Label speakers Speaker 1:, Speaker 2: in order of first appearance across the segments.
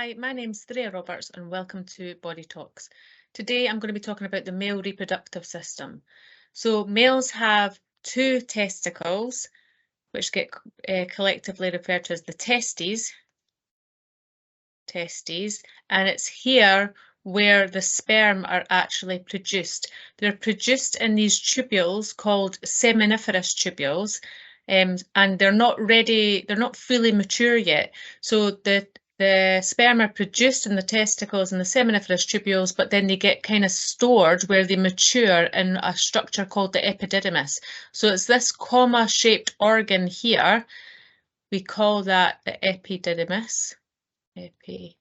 Speaker 1: Hi, my name's Threa Roberts and welcome to Body Talks. Today I'm going to be talking about the male reproductive system. So males have two testicles, which get collectively referred to as the testes, and it's here where the sperm are actually produced. They're produced in these tubules called seminiferous tubules, and they're not ready, they're not fully mature yet. So the sperm are produced in the testicles and the seminiferous tubules, but then they get kind of stored where they mature in a structure called the epididymis. So it's this comma-shaped organ here. We call that the epididymis. Epididymis.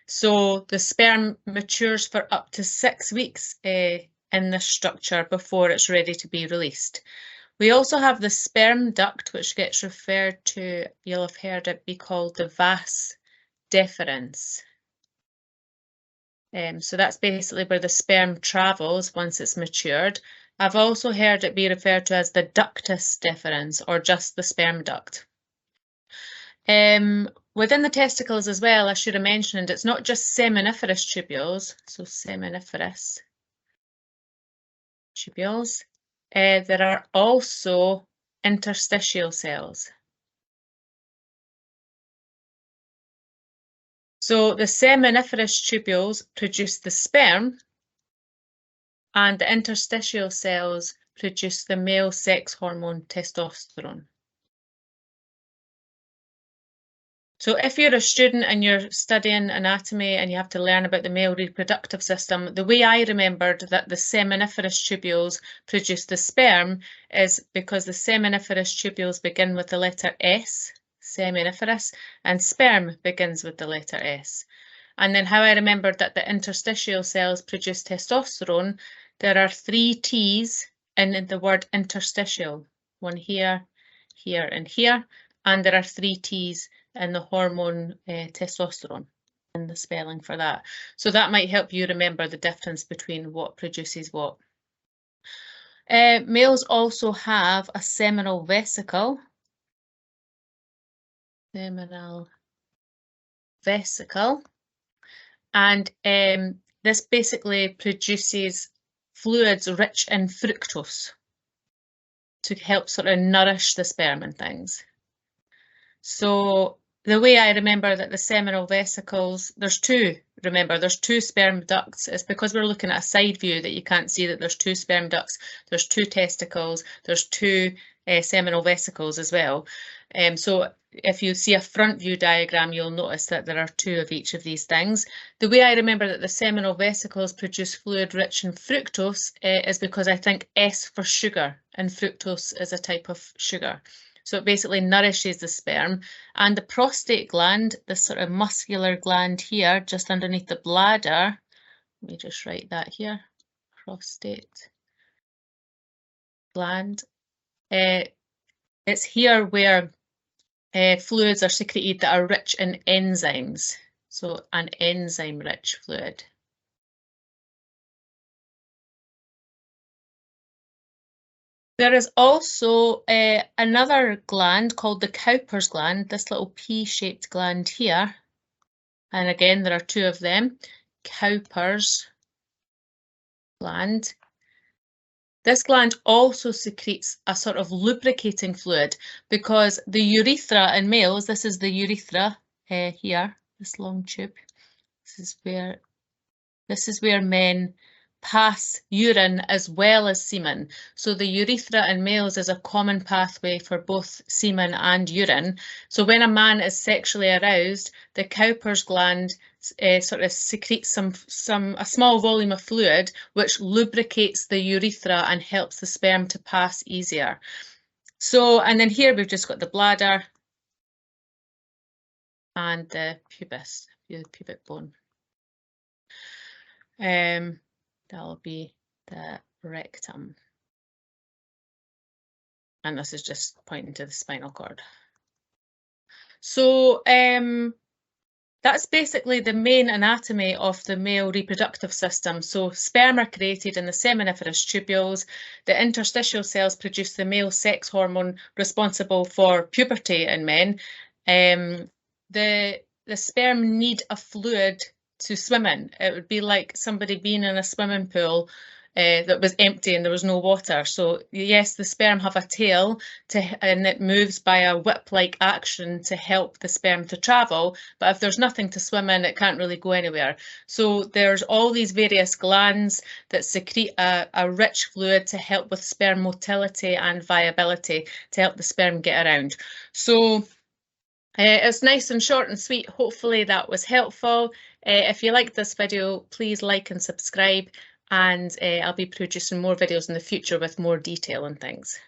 Speaker 1: So the sperm matures for up to 6 weeks in this structure before it's ready to be released. We also have the sperm duct, which gets referred to, you'll have heard it be called the vas deferens. So that's basically where the sperm travels once it's matured. I've also heard it be referred to as the ductus deferens, or just the sperm duct. Within the testicles as well, I should have mentioned, it's not just seminiferous tubules, so seminiferous tubules. There are also interstitial cells. So the seminiferous tubules produce the sperm, and the interstitial cells produce the male sex hormone testosterone. So if you're a student and you're studying anatomy and you have to learn about the male reproductive system, the way I remembered that the seminiferous tubules produce the sperm is because the seminiferous tubules begin with the letter S, seminiferous, and sperm begins with the letter S. And then how I remembered that the interstitial cells produce testosterone, there are 3 T's in the word interstitial, one here, here, and here, and there are 3 T's in the hormone testosterone and the spelling for that. So that might help you remember the difference between what produces what. Males also have a seminal vesicle. Seminal vesicle. And this basically produces fluids rich in fructose to help sort of nourish the sperm and things. So the way I remember that the seminal vesicles, there's two sperm ducts. It's because we're looking at a side view that you can't see that there's 2 sperm ducts, there's 2 testicles, there's 2 seminal vesicles as well. So if you see a front view diagram, you'll notice that there are 2 of each of these things. The way I remember that the seminal vesicles produce fluid rich in fructose is because I think S for sugar, and fructose is a type of sugar. So it basically nourishes the sperm. And the prostate gland, this sort of muscular gland here, just underneath the bladder, let me just write that here, prostate gland. It's here where fluids are secreted that are rich in enzymes. So an enzyme-rich fluid. There is also another gland called the Cowper's gland, this little P-shaped gland here. And again, there are 2 of them, Cowper's gland. This gland also secretes a sort of lubricating fluid because the urethra in males, this is the urethra here, this long tube. This is where men pass urine as well as semen. So the urethra in males is a common pathway for both semen and urine. So when a man is sexually aroused, the Cowper's gland sort of secretes a small volume of fluid which lubricates the urethra and helps the sperm to pass easier. So, and then here we've just got the bladder and the pubis, the pubic bone. That'll be the rectum. And this is just pointing to the spinal cord. So that's basically the main anatomy of the male reproductive system. So sperm are created in the seminiferous tubules. The interstitial cells produce the male sex hormone responsible for puberty in men. The sperm need a fluid to swim in. It would be like somebody being in a swimming pool that was empty and there was no water. So yes, the sperm have a tail and it moves by a whip-like action to help the sperm to travel. But if there's nothing to swim in, it can't really go anywhere. So there's all these various glands that secrete a rich fluid to help with sperm motility and viability, to help the sperm get around. So it's nice and short and sweet. Hopefully that was helpful. If you liked this video, please like and subscribe, and I'll be producing more videos in the future with more detail and things.